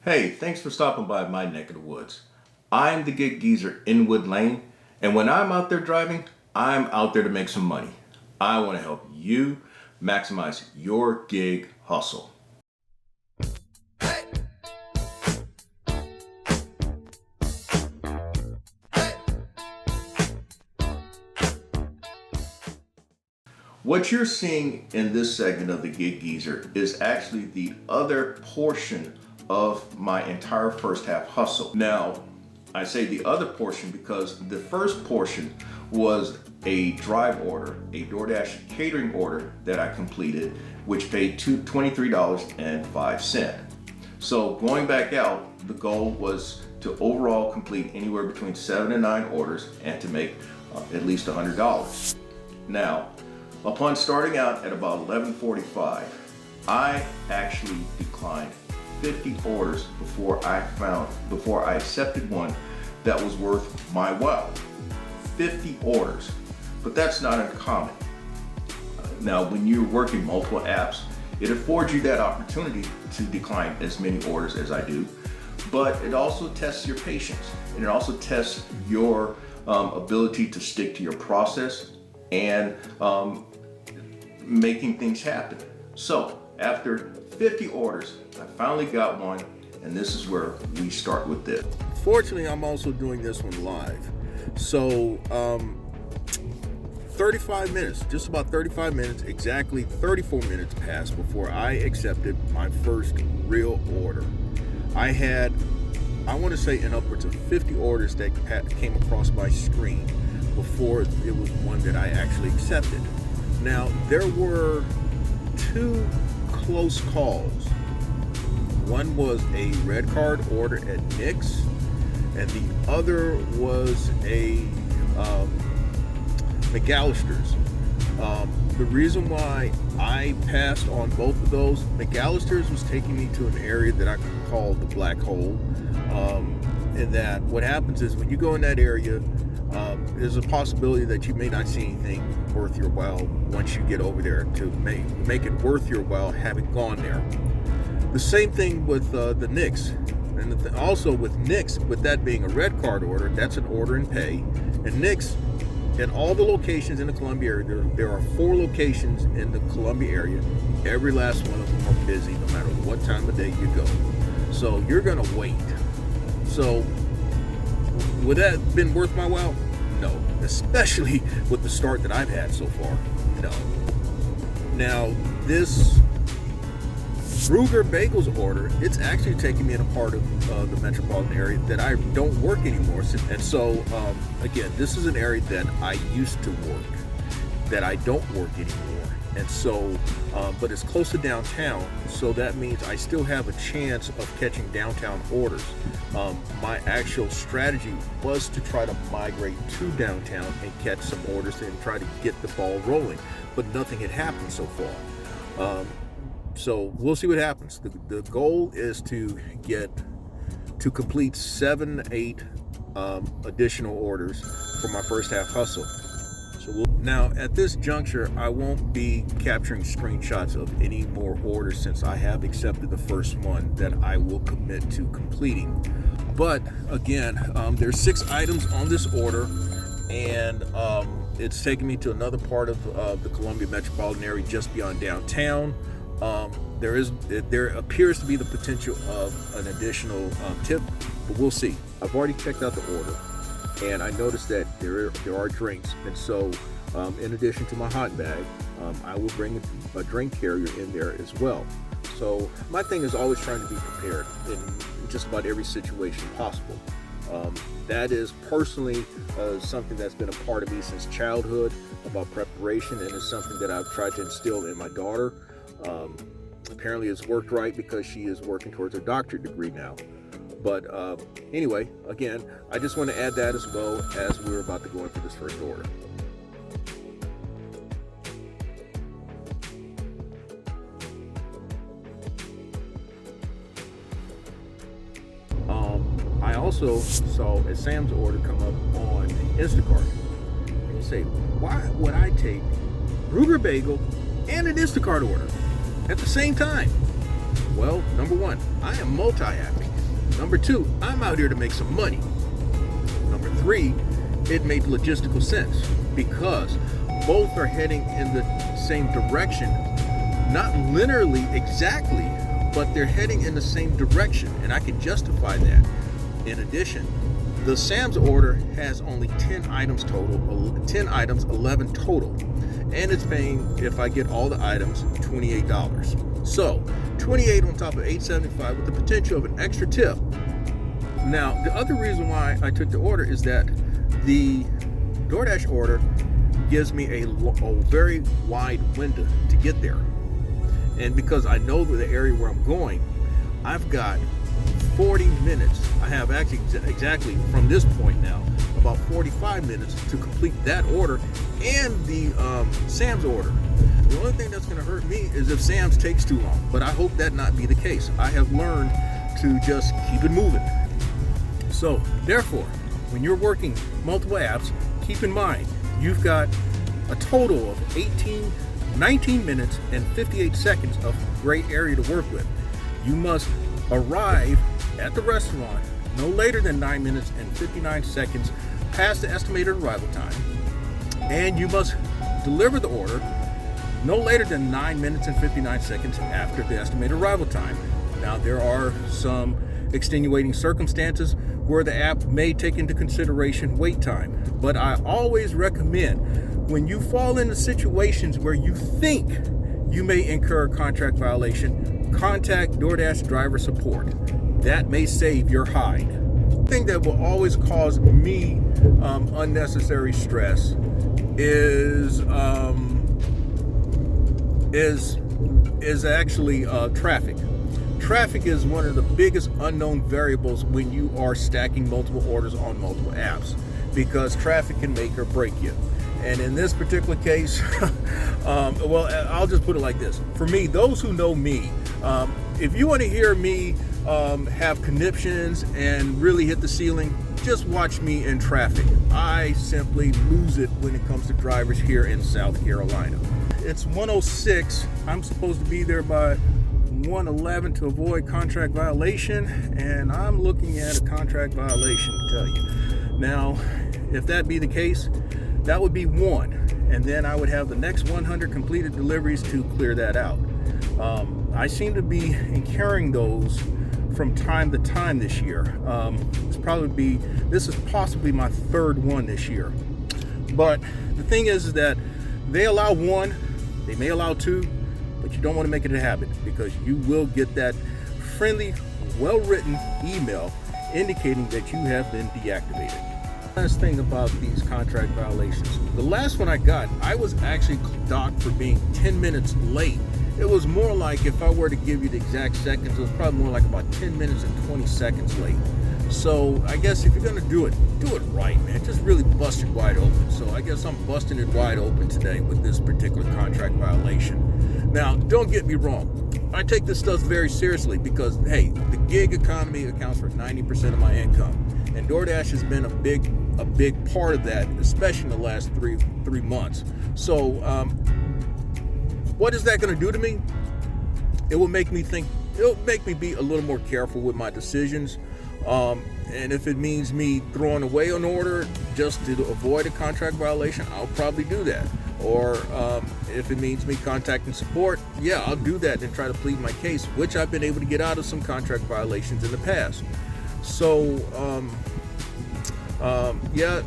Hey, thanks for stopping by my neck of the woods. I'm the gig geezer in Wood Lane, and when I'm out there driving, I'm out there to make some money. I want to help you maximize your gig hustle. What you're seeing in this segment of the Gig Geezer is actually the other portion of my entire first half hustle. Now, I say the other portion because the first portion was a drive order, a DoorDash catering order that I completed, which paid $23.05. So going back out, the goal was to overall complete anywhere between 7 and 9 orders and to make at least $100. Now, upon starting out at about 11:45, I actually declined 50 orders before I accepted one that was worth my while. 50 orders, but that's not uncommon. Now, when you're working multiple apps, it affords you that opportunity to decline as many orders as I do, but it also tests your patience, and it also tests your ability to stick to your process and making things happen. So after 50 orders, I finally got one, and this is where we start with this. Fortunately, I'm also doing this one live. So 35 minutes, just about 35 minutes, exactly 34 minutes passed before I accepted my first real order. I had, I want to say, in upwards of 50 orders that came across my screen before it was one that I actually accepted. Now, there were 2 close calls. One was a red card order at Nick's, and the other was a McAllister's. The reason why I passed on both of those, McAllister's was taking me to an area that I could call the black hole. And that what happens is when you go in that area, there's a possibility that you may not see anything worth your while once you get over there to make it worth your while having gone there. The same thing with the Knicks, and also with Knicks, with that being a red card order, that's an order and pay. And Knicks, in all the locations in the Columbia area, there are 4 locations in the Columbia area. Every last one of them are busy no matter what time of day you go. So you're gonna wait. So would that have been worth my while? No, especially with the start that I've had so far. No. Now, this Brueggar Bagels order, it's actually taking me in a part of the metropolitan area that I don't work anymore. And so, again, this is an area that I used to work, that I don't work anymore. And so, but it's close to downtown, so that means I still have a chance of catching downtown orders. My actual strategy was to try to migrate to downtown and catch some orders and try to get the ball rolling, but nothing had happened so far. So we'll see what happens. The goal is to complete 7, 8 additional orders for my first half hustle. Now, at this juncture, I won't be capturing screenshots of any more orders since I have accepted the first one that I will commit to completing. But again, there's 6 items on this order, and it's taking me to another part of the Columbia metropolitan area just beyond downtown. There appears to be the potential of an additional tip, but we'll see. I've already checked out the order, and I noticed that there are drinks, and so in addition to my hot bag, I will bring a drink carrier in there as well. So my thing is always trying to be prepared in just about every situation possible. That is personally something that's been a part of me since childhood, about preparation, and it's something that I've tried to instill in my daughter. Apparently it's worked right because she is working towards her doctorate degree now. But anyway, again, I just want to add that as well as we're about to go in for this first order. I also saw a Sam's order come up on Instacart. And you say, why would I take Brueggar bagel and an Instacart order at the same time? Well, number one, I am multi-apping. Number two, I'm out here to make some money. Number three, it made logistical sense because both are heading in the same direction. Not linearly exactly, but they're heading in the same direction, and I can justify that. In addition, the Sam's order has only 10 items total, 10 items, 11 total, and it's paying, if I get all the items, $28. So, $28 on top of $8.75 with the potential of an extra tip. Now, the other reason why I took the order is that the DoorDash order gives me a very wide window to get there. And because I know the area where I'm going, I've got 40 minutes. I have actually exactly from this point now, about 45 minutes to complete that order and the Sam's order. The only thing that's going to hurt me is if Sam's takes too long, but I hope that not be the case. I have learned to just keep it moving. So, therefore, when you're working multiple apps, keep in mind, you've got a total of 19 minutes and 58 seconds of gray area to work with. You must arrive at the restaurant no later than 9 minutes and 59 seconds past the estimated arrival time, and you must deliver the order no later than 9 minutes and 59 seconds after the estimated arrival time. Now, there are some extenuating circumstances where the app may take into consideration wait time, but I always recommend when you fall into situations where you think you may incur a contract violation, contact DoorDash driver support. That may save your hide. The thing that will always cause me unnecessary stress is actually traffic. Traffic is one of the biggest unknown variables when you are stacking multiple orders on multiple apps, because traffic can make or break you. And in this particular case, well, I'll just put it like this. For me, those who know me, if you want to hear me have conniptions and really hit the ceiling, just watch me in traffic. I simply lose it when it comes to drivers here in South Carolina. It's 1:06. I'm supposed to be there by 1:11 to avoid contract violation, and I'm looking at a contract violation to tell you. Now, if that be the case, that would be one, and then I would have the next 100 completed deliveries to clear that out. I seem to be incurring those from time to time this year. This is possibly my third one this year. But the thing is that they allow one, they may allow two, but you don't want to make it a habit, because you will get that friendly, well-written email indicating that you have been deactivated. Last thing about these contract violations. The last one I got, I was actually docked for being 10 minutes late. It was more like, if I were to give you the exact seconds, it was probably more like about 10 minutes and 20 seconds late. So I guess if you're going to do it right, man. Just really bust it wide open. So I guess I'm busting it wide open today with this particular contract violation. Now, don't get me wrong. I take this stuff very seriously because, hey, the gig economy accounts for 90% of my income. And DoorDash has been a big part of that, especially in the last three months. So what is that going to do to me? It will make me think. It'll make me be a little more careful with my decisions. And if it means me throwing away an order just to avoid a contract violation, I'll probably do that. Or if it means me contacting support, yeah, I'll do that and try to plead my case, which I've been able to get out of some contract violations in the past. So, yeah,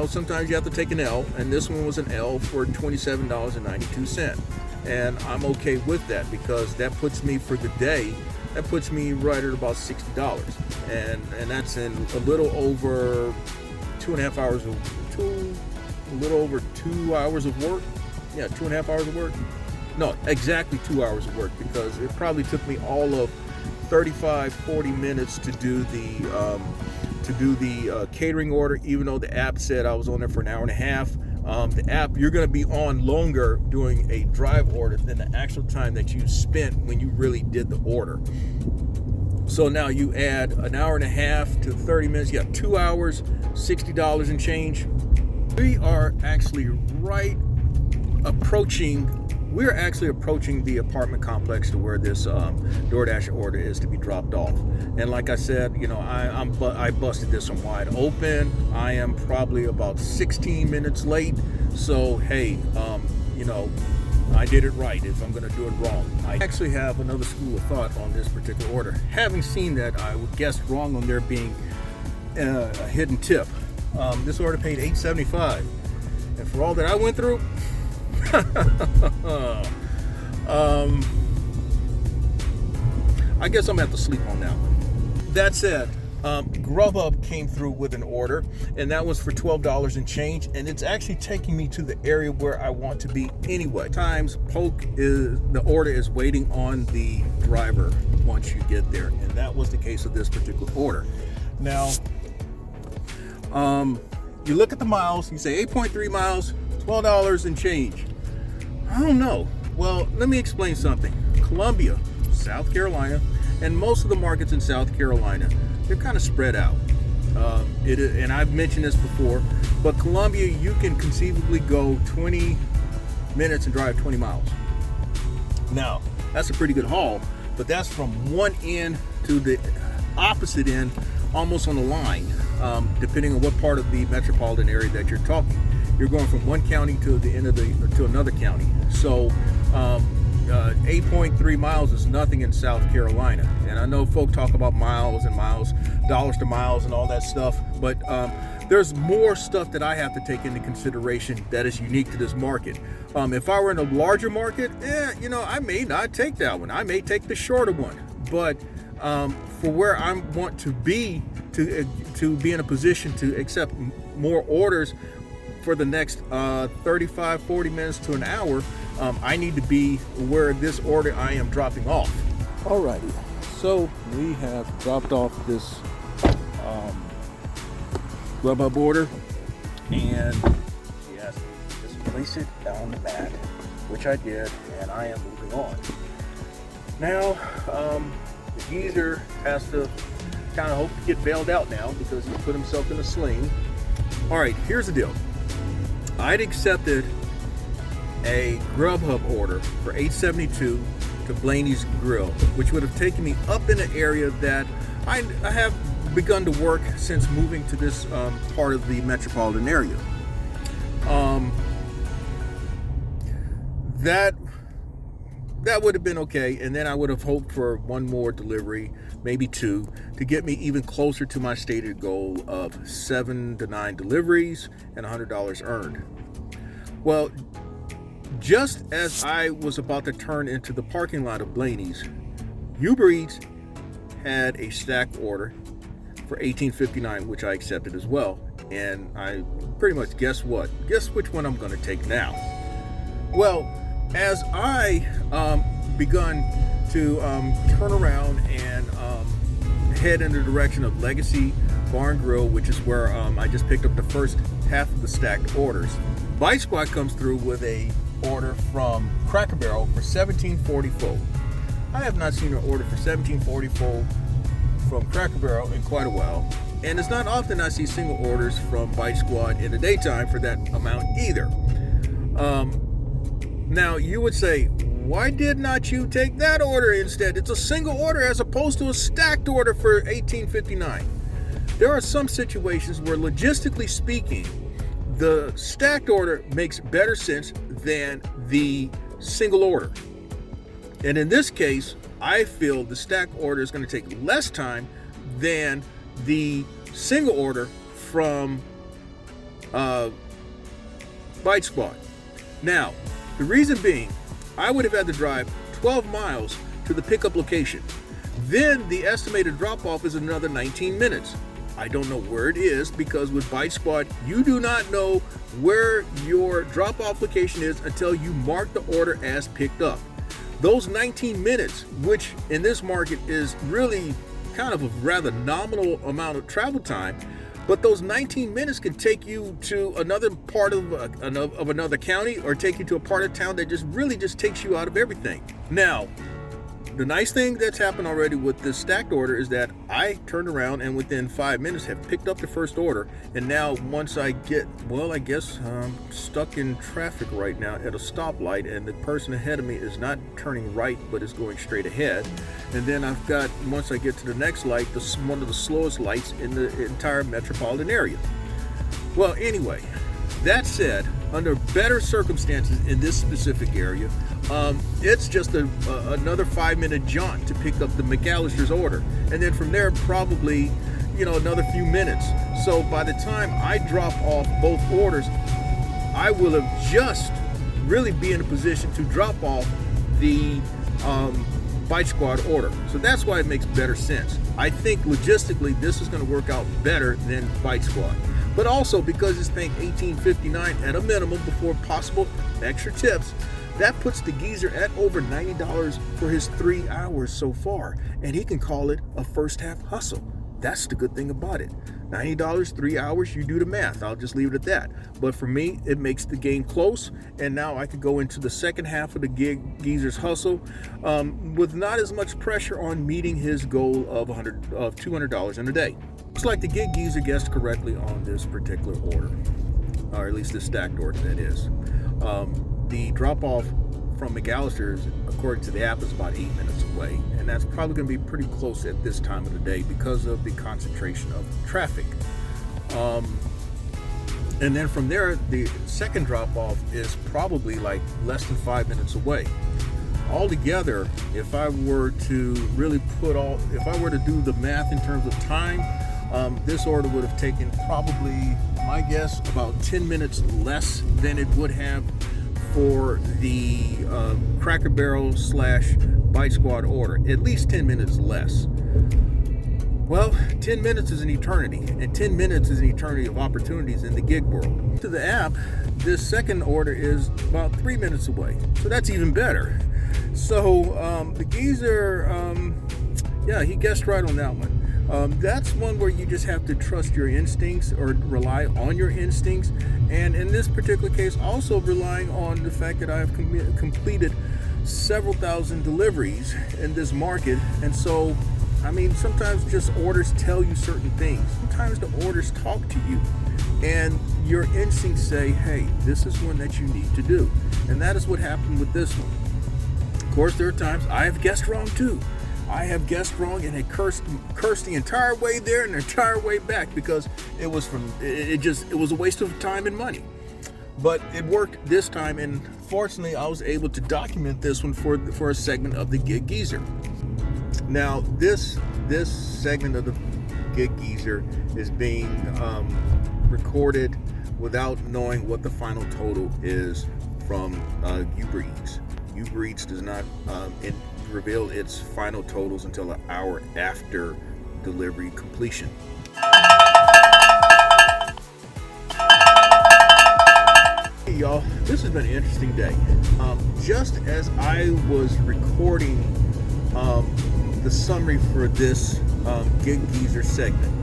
sometimes you have to take an L, and this one was an L for $27.92. And I'm okay with that, because that puts me for the day, that puts me right at about $60. And that's in a little over 2.5 hours a little over 2 hours of work. Yeah, 2.5 hours of work. No, exactly 2 hours of work, because it probably took me all of 35-40 minutes to do the catering order, even though the app said I was on there for an hour and a half. The app, you're going to be on longer doing a drive order than the actual time that you spent when you really did the order. So now you add an hour and a half to 30 minutes, you have 2 hours, $60 and change. We are actually right approaching we're actually approaching the apartment complex to where this DoorDash order is to be dropped off. And like I said, I busted this one wide open. I am probably about 16 minutes late. So hey, I did it right if I'm going to do it wrong. I actually have another school of thought on this particular order. Having seen that, I would guess wrong on there being a hidden tip. This order paid $8.75, and for all that I went through, I guess I'm gonna have to sleep on that one. That said, GrubHub came through with an order, and that was for $12 and change, and it's actually taking me to the area where I want to be anyway. Times the order is waiting on the driver once you get there, and that was the case of this particular order. Now, you look at the miles, you say 8.3 miles, $12 and change. I don't know. Well, let me explain something. Columbia, South Carolina, and most of the markets in South Carolina, they're kind of spread out. And I've mentioned this before, but Columbia, you can conceivably go 20 minutes and drive 20 miles. Now, that's a pretty good haul, but that's from one end to the opposite end, almost on the line, depending on what part of the metropolitan area that you're talking. You're going from one county to the end of to another county. So 8.3 miles is nothing in South Carolina. And I know folk talk about miles and miles, dollars to miles and all that stuff, but there's more stuff that I have to take into consideration that is unique to this market. If I were in a larger market, I may not take that one. I may take the shorter one. But for where I want to be in a position to accept more orders for the next 35, 40 minutes to an hour, I need to be where this order I am dropping off. Alrighty, so we have dropped off this GrubHub order, and yes, just place it on the mat, which I did, and I am moving on. Now, the geezer has to kind of hope to get bailed out now because he put himself in a sling. Alright, here's the deal. I'd accepted a GrubHub order for $8.72 to Blaney's Grill, which would have taken me up in an area that I have begun to work since moving to this part of the metropolitan area. That would have been okay, and then I would have hoped for one more delivery, maybe two, to get me even closer to my stated goal of 7 to 9 deliveries and $100 earned. Well, just as I was about to turn into the parking lot of Blaney's, UberEats had a stack order for $18.59, which I accepted as well. And I pretty much guess which one I'm going to take now. Well, as I begun to turn around and head in the direction of Legacy Bar and Grill, which is where I just picked up the first half of the stacked orders, Bite Squad comes through with a order from Cracker Barrel for $17.44. I have not seen an order for $17.44 from Cracker Barrel in quite a while, and it's not often I see single orders from Bite Squad in the daytime for that amount either. Now you would say, why did not you take that order instead? It's a single order as opposed to a stacked order for $18.59. There are some situations where, logistically speaking, the stacked order makes better sense than the single order. And in this case, I feel the stacked order is going to take less time than the single order from Bite Squad. Now, the reason being, I would have had to drive 12 miles to the pickup location. Then the estimated drop-off is another 19 minutes. I don't know where it is because with Bite Squad, you do not know where your drop-off location is until you mark the order as picked up. Those 19 minutes, which in this market is really kind of a rather nominal amount of travel time, but those 19 minutes can take you to another part of another county, or take you to a part of town that just takes you out of everything. Now, the nice thing that's happened already with this stacked order is that I turned around and within 5 minutes have picked up the first order. And now once I get, well, I guess I'm stuck in traffic right now at a stoplight, and the person ahead of me is not turning right, but is going straight ahead. And then I've got, once I get to the next light, one of the slowest lights in the entire metropolitan area. Well, anyway, that said, under better circumstances in this specific area, it's just another 5-minute jaunt to pick up the McAllister's order. And then from there, probably, another few minutes. So by the time I drop off both orders, I will have just really be in a position to drop off the Bite Squad order. So that's why it makes better sense. I think logistically, this is going to work out better than Bite Squad. But also because it's paying $18.59 at a minimum before possible extra tips, that puts the geezer at over $90 for his 3 hours so far. And he can call it a first half hustle. That's the good thing about it. $90, 3 hours, you do the math. I'll just leave it at that. But for me, it makes the game close. And now I could go into the second half of the geezer's hustle with not as much pressure on meeting his goal of $200 in a day. Looks like the gig geezer guessed correctly on this particular order, or at least this stacked order, that is. The drop-off from McAllister's, according to the app, is about 8 minutes away, and that's probably going to be pretty close at this time of the day because of the concentration of traffic. And then from there, the second drop-off is probably like less than 5 minutes away. Altogether, if I were to really if I were to do the math in terms of time, this order would have taken probably, my guess, about 10 minutes less than it would have for the Cracker Barrel / Bite Squad order. At least 10 minutes less. Well, 10 minutes is an eternity, and 10 minutes is an eternity of opportunities in the gig world. To the app, this second order is about 3 minutes away, so that's even better. So the geezer, he guessed right on that one. That's one where you just have to trust your instincts or rely on your instincts. And in this particular case, also relying on the fact that I have completed several thousand deliveries in this market. And so, sometimes just orders tell you certain things. Sometimes the orders talk to you. And your instincts say, hey, this is one that you need to do. And that is what happened with this one. Of course, there are times I have guessed wrong too. I have guessed wrong and had cursed the entire way there and the entire way back because it was a waste of time and money. But it worked this time, and fortunately I was able to document this one for a segment of the Gig Geezer. Now this segment of the Gig Geezer is being recorded without knowing what the final total is from UberEats. UberEats does not reveal its final totals until an hour after delivery completion. Hey y'all, this has been an interesting day. Just as I was recording the summary for this Gig Geezer segment,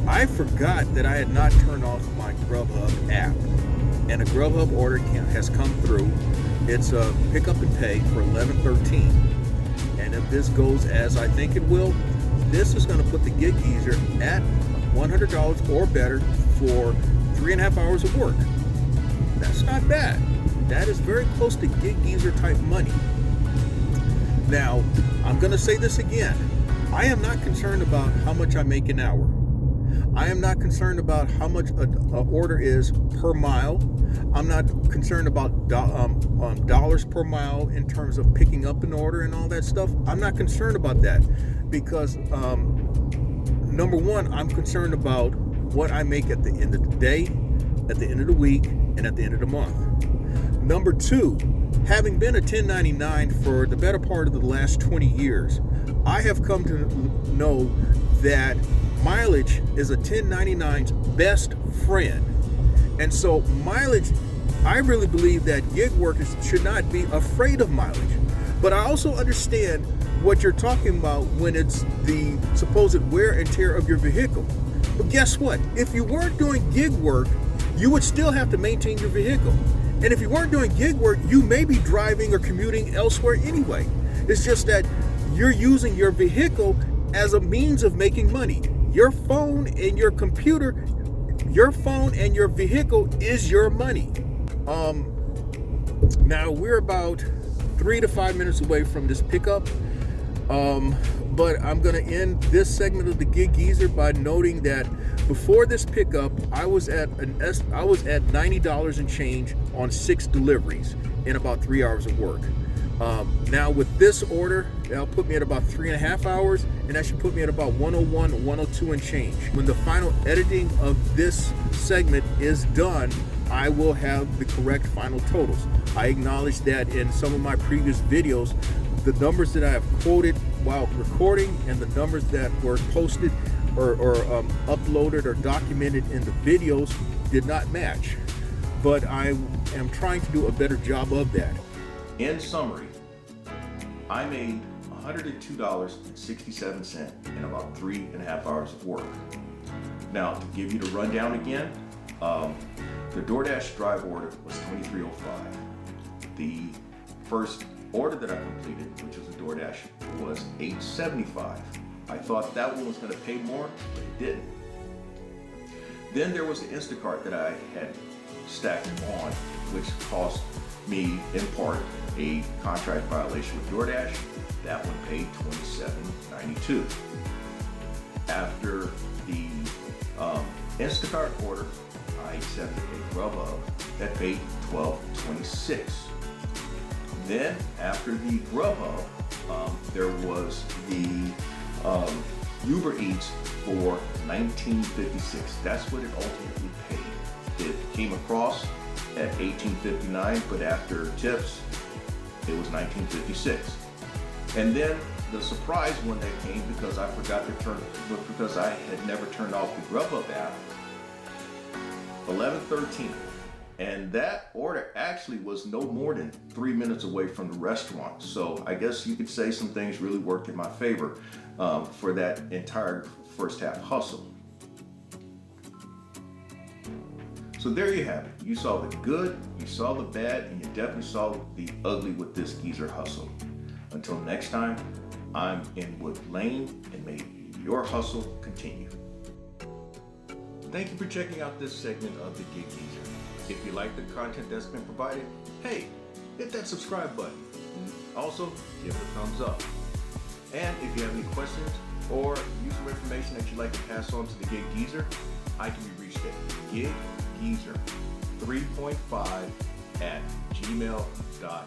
I forgot that I had not turned off my GrubHub app, and a GrubHub order has come through. It's a pick up and pay for $11.13, and if this goes as I think it will, this is going to put the Gig Geezer at $100 or better for 3.5 hours of work. That's not bad. That is very close to Gig Geezer type money. Now, I'm going to say this again. I am not concerned about how much I make an hour. I am not concerned about how much an order is per mile. I'm not concerned about dollars per mile in terms of picking up an order and all that stuff. I'm not concerned about that because, number one, I'm concerned about what I make at the end of the day, at the end of the week, and at the end of the month. Number two, having been a 1099 for the better part of the last 20 years, I have come to know that mileage is a 1099's best friend. And so mileage, I really believe that gig workers should not be afraid of mileage. But I also understand what you're talking about when it's the supposed wear and tear of your vehicle. But guess what? If you weren't doing gig work, you would still have to maintain your vehicle. And if you weren't doing gig work, you may be driving or commuting elsewhere anyway. It's just that you're using your vehicle as a means of making money. Your phone and your computer, your phone and your vehicle is your money. Now we're about 3 to 5 minutes away from this pickup. But I'm going to end this segment of the Gig Geezer by noting that before this pickup, I was at $90 and change on 6 deliveries in about 3 hours of work. Now with this order, that'll put me at about 3.5 hours, and that should put me at about 101, 102 and change. When the final editing of this segment is done, I will have the correct final totals. I acknowledge that in some of my previous videos, the numbers that I have quoted while recording and the numbers that were posted or uploaded or documented in the videos did not match. But I am trying to do a better job of that. In summary, I made $102.67 in about 3.5 hours of work. Now, to give you the rundown again, the DoorDash drive order was $23.05. The first order that I completed, which was a DoorDash, was $8.75. I thought that one was going to pay more, but it didn't. Then there was the Instacart that I had stacked on, which cost me, in part, a contract violation with DoorDash. That one paid $27.92. After the Instacart order, I accepted a GrubHub that paid $12.26. Then after the GrubHub, there was the UberEats for $19.56. That's what it ultimately paid. It came across at $18.59, but after tips, it was $19.56. And then the surprise one that came because I had never turned off the GrubHub app, $11.13. And that order actually was no more than 3 minutes away from the restaurant. So I guess you could say some things really worked in my favor for that entire first half hustle. So there you have it. You saw the good, you saw the bad, and you definitely saw the ugly with this geezer hustle. Until next time, I'm Inwood Lane, and may your hustle continue. Thank you for checking out this segment of the Gig Geezer. If you like the content that's been provided, hey, hit that subscribe button. Also, give it a thumbs up. And if you have any questions or useful information that you'd like to pass on to the Gig Geezer, I can be reached at giggeezer3.5@gmail.com.